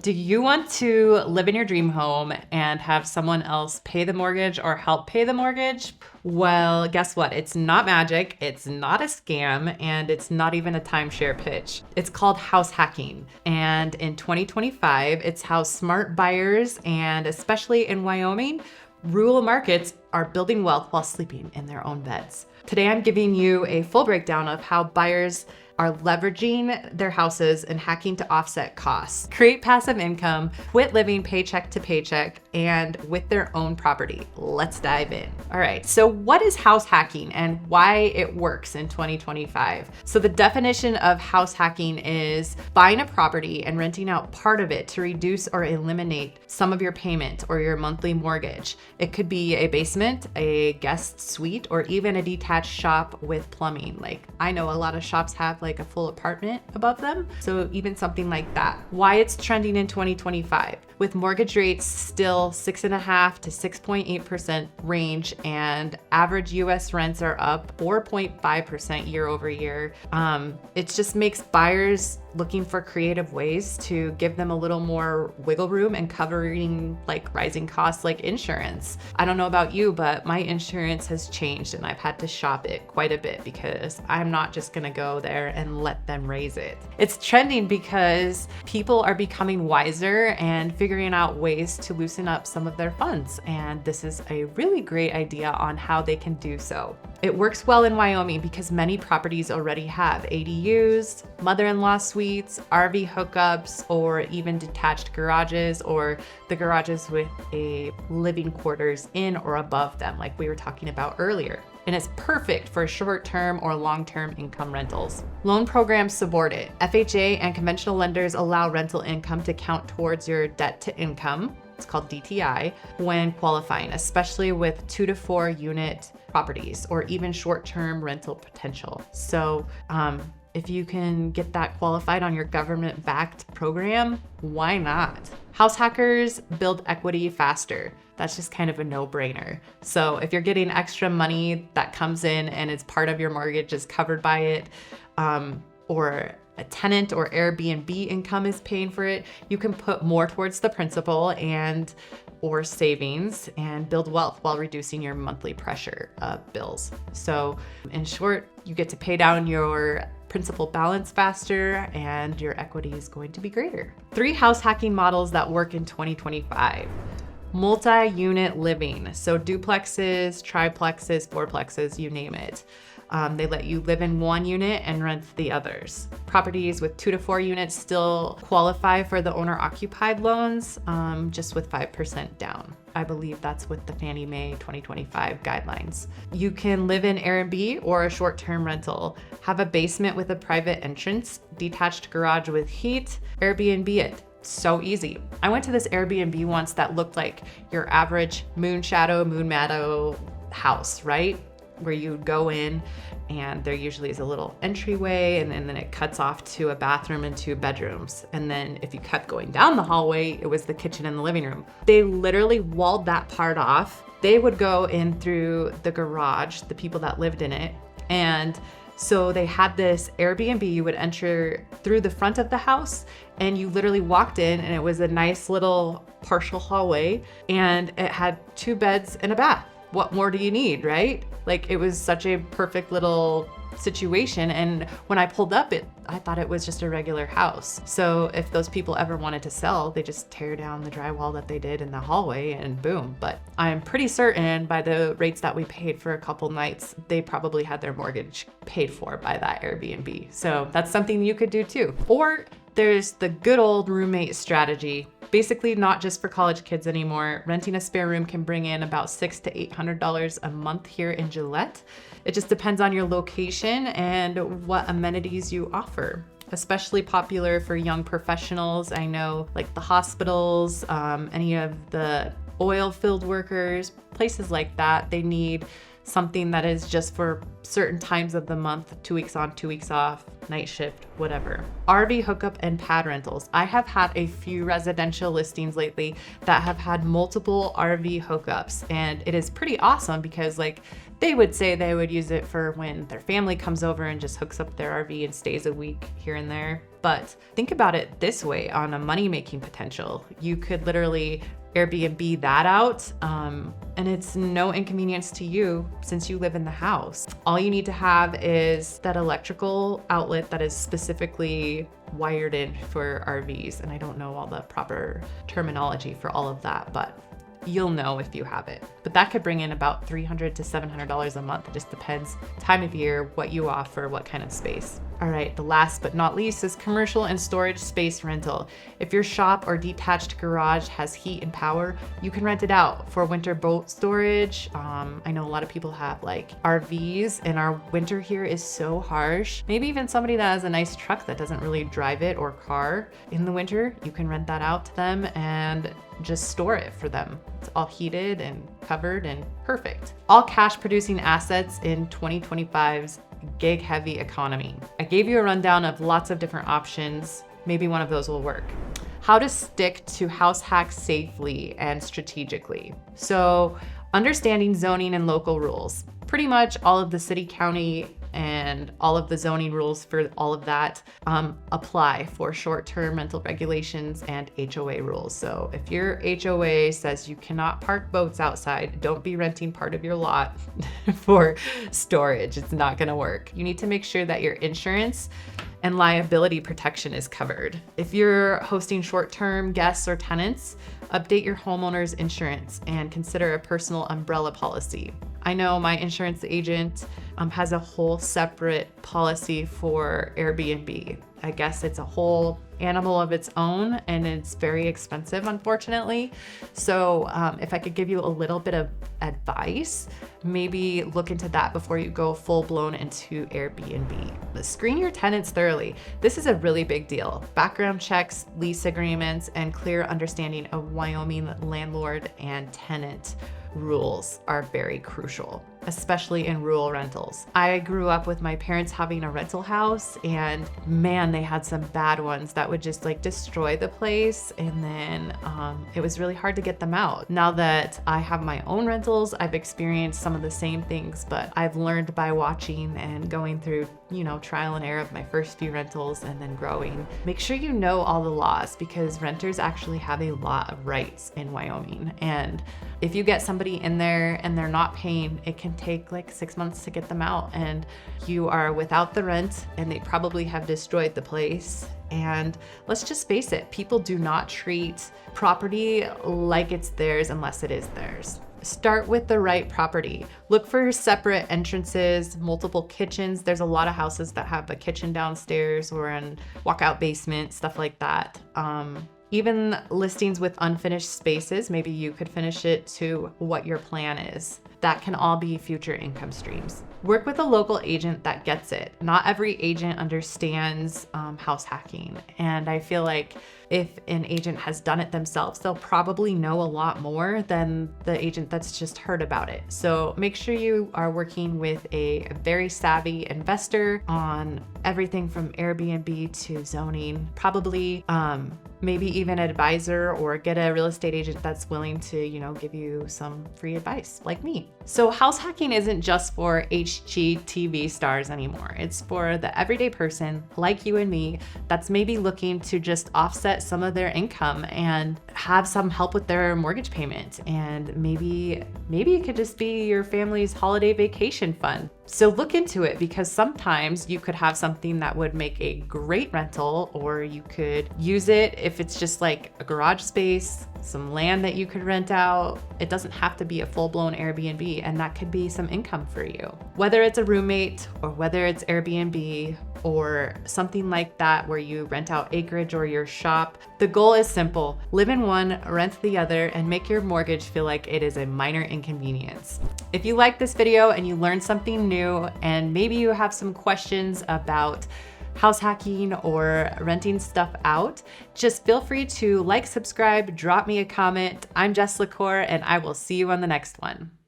Do you want to live in your dream home and have someone else pay the mortgage or help pay the mortgage? Well, guess what? It's not magic, it's not a scam, and it's not even a timeshare pitch. It's called house hacking. And in 2025, it's how smart buyers, and especially in Wyoming, rural markets are building wealth while sleeping in their own beds. Today, I'm giving you a full breakdown of how buyers are leveraging their houses and hacking to offset costs, create passive income, quit living paycheck to paycheck, and with their own property. Let's dive in. All right, so what is house hacking and why it works in 2025? So the definition of house hacking is buying a property and renting out part of it to reduce or eliminate some of your payment or your monthly mortgage. It could be a basement, a guest suite, or even a detached shop with plumbing. Like I know a lot of shops have like a full apartment above them. So even something like that. Why it's trending in 2025. With mortgage rates still 6.5% to 6.8% range and average US rents are up 4.5% year over year. It just makes buyers looking for creative ways to give them a little more wiggle room and covering like rising costs like insurance. I don't know about you, but my insurance has changed and I've had to shop it quite a bit because I'm not just gonna go there and let them raise it. It's trending because people are becoming wiser and figuring out ways to loosen up some of their funds. And this is a really great idea on how they can do so. It works well in Wyoming because many properties already have ADUs, mother-in-law suites, RV hookups, or even detached garages or the garages with a living quarters in or above them, like we were talking about earlier. And it's perfect for short-term or long-term income rentals. Loan programs support it. FHA and conventional lenders allow rental income to count towards your debt to income. It's called DTI when qualifying, especially with 2 to 4 unit properties or even short-term rental potential. So if you can get that qualified on your government-backed program, why not? House hackers build equity faster. That's just kind of a no-brainer. So if you're getting extra money that comes in and it's part of your mortgage is covered by it, or a tenant or Airbnb income is paying for it, you can put more towards the principal or savings and build wealth while reducing your monthly pressure of bills. So in short, you get to pay down your principal balance faster and your equity is going to be greater. 3 house hacking models that work in 2025. Multi-unit living. So duplexes, triplexes, fourplexes, you name it. They let you live in one unit and rent the others. Properties with 2 to 4 units still qualify for the owner-occupied loans, just with 5% down. I believe that's with the Fannie Mae 2025 guidelines. You can live in Airbnb or a short-term rental, have a basement with a private entrance, detached garage with heat, Airbnb it. So easy. I went to this Airbnb once that looked like your average moon meadow house, right? Where you would go in and there usually is a little entryway and then it cuts off to a bathroom and 2 bedrooms. And then if you kept going down the hallway, it was the kitchen and the living room. They literally walled that part off. They would go in through the garage, the people that lived in it. And so they had this Airbnb, you would enter through the front of the house and you literally walked in and it was a nice little partial hallway and it had 2 beds and a bath. What more do you need, right? Like it was such a perfect little situation. And when I pulled up I thought it was just a regular house. So if those people ever wanted to sell, they just tear down the drywall that they did in the hallway and boom. But I'm pretty certain by the rates that we paid for a couple nights, they probably had their mortgage paid for by that Airbnb. So that's something you could do too. Or there's the good old roommate strategy. Basically not just for college kids anymore. Renting a spare room can bring in about $600 to $800 a month here in Gillette. It just depends on your location and what amenities you offer. Especially popular for young professionals. I know like the hospitals, any of the oil field workers, places like that, they need something that is just for certain times of the month, 2 weeks on, 2 weeks off, night shift, whatever. RV hookup and pad rentals. I have had a few residential listings lately that have had multiple RV hookups, and it is pretty awesome because like they would say they would use it for when their family comes over and just hooks up their RV and stays a week here and there. But think about it this way on a money-making potential. You could literally Airbnb that out, and it's no inconvenience to you since you live in the house. All you need to have is that electrical outlet that is specifically wired in for RVs. And I don't know all the proper terminology for all of that, but you'll know if you have it. But that could bring in about $300 to $700 a month. It just depends time of year, what you offer, what kind of space. All right, the last but not least is commercial and storage space rental. If your shop or detached garage has heat and power, you can rent it out for winter boat storage. I know a lot of people have like RVs, and our winter here is so harsh. Maybe even somebody that has a nice truck that doesn't really drive it or car in the winter, you can rent that out to them and just store it for them. It's all heated and covered and perfect. All cash producing assets in 2025's gig heavy economy. I gave you a rundown of lots of different options. Maybe one of those will work. How to stick to house hacks safely and strategically. So understanding zoning and local rules. Pretty much all of the city, county, and all of the zoning rules for all of that apply for short-term rental regulations and HOA rules. So if your HOA says you cannot park boats outside, don't be renting part of your lot for storage. It's not gonna work. You need to make sure that your insurance and liability protection is covered. If you're hosting short-term guests or tenants, update your homeowner's insurance and consider a personal umbrella policy. I know my insurance agent has a whole separate policy for Airbnb. I guess it's a whole animal of its own, and it's very expensive, unfortunately. So if I could give you a little bit of advice, maybe look into that before you go full blown into Airbnb. Screen your tenants thoroughly. This is a really big deal. Background checks, lease agreements, and clear understanding of Wyoming landlord and tenant rules are very crucial, especially in rural rentals. I grew up with my parents having a rental house, and man, they had some bad ones that would just like destroy the place, and then it was really hard to get them out. Now that I have my own rentals, I've experienced some of the same things, but I've learned by watching and going through, trial and error of my first few rentals and then growing. Make sure you know all the laws, because renters actually have a lot of rights in Wyoming. And if you get somebody in there and they're not paying, it can take like 6 months to get them out, and you are without the rent, and they probably have destroyed the place. And let's just face it, people do not treat property like it's theirs unless it is theirs. Start with the right property. Look for separate entrances, multiple kitchens. There's a lot of houses that have a kitchen downstairs or a walkout basement, stuff like that. Even listings with unfinished spaces, maybe you could finish it to what your plan is. That can all be future income streams. Work with a local agent that gets it. Not every agent understands house hacking. And I feel like if an agent has done it themselves, they'll probably know a lot more than the agent that's just heard about it. So make sure you are working with a very savvy investor on everything from Airbnb to zoning. Probably maybe even an advisor, or get a real estate agent that's willing to, give you some free advice like me. So house hacking isn't just for HGTV stars anymore. It's for the everyday person like you and me that's maybe looking to just offset some of their income and have some help with their mortgage payment. And maybe it could just be your family's holiday vacation fund. So look into it, because sometimes you could have something that would make a great rental, or you could use it if it's just like a garage space, some land that you could rent out. It doesn't have to be a full-blown Airbnb, and that could be some income for you. Whether it's a roommate or whether it's Airbnb or something like that where you rent out acreage or your shop, the goal is simple. Live in one, rent the other, and make your mortgage feel like it is a minor inconvenience. If you like this video and you learned something new, and maybe you have some questions about house hacking or renting stuff out, just feel free to like, subscribe, drop me a comment. I'm LaCour, and I will see you on the next one.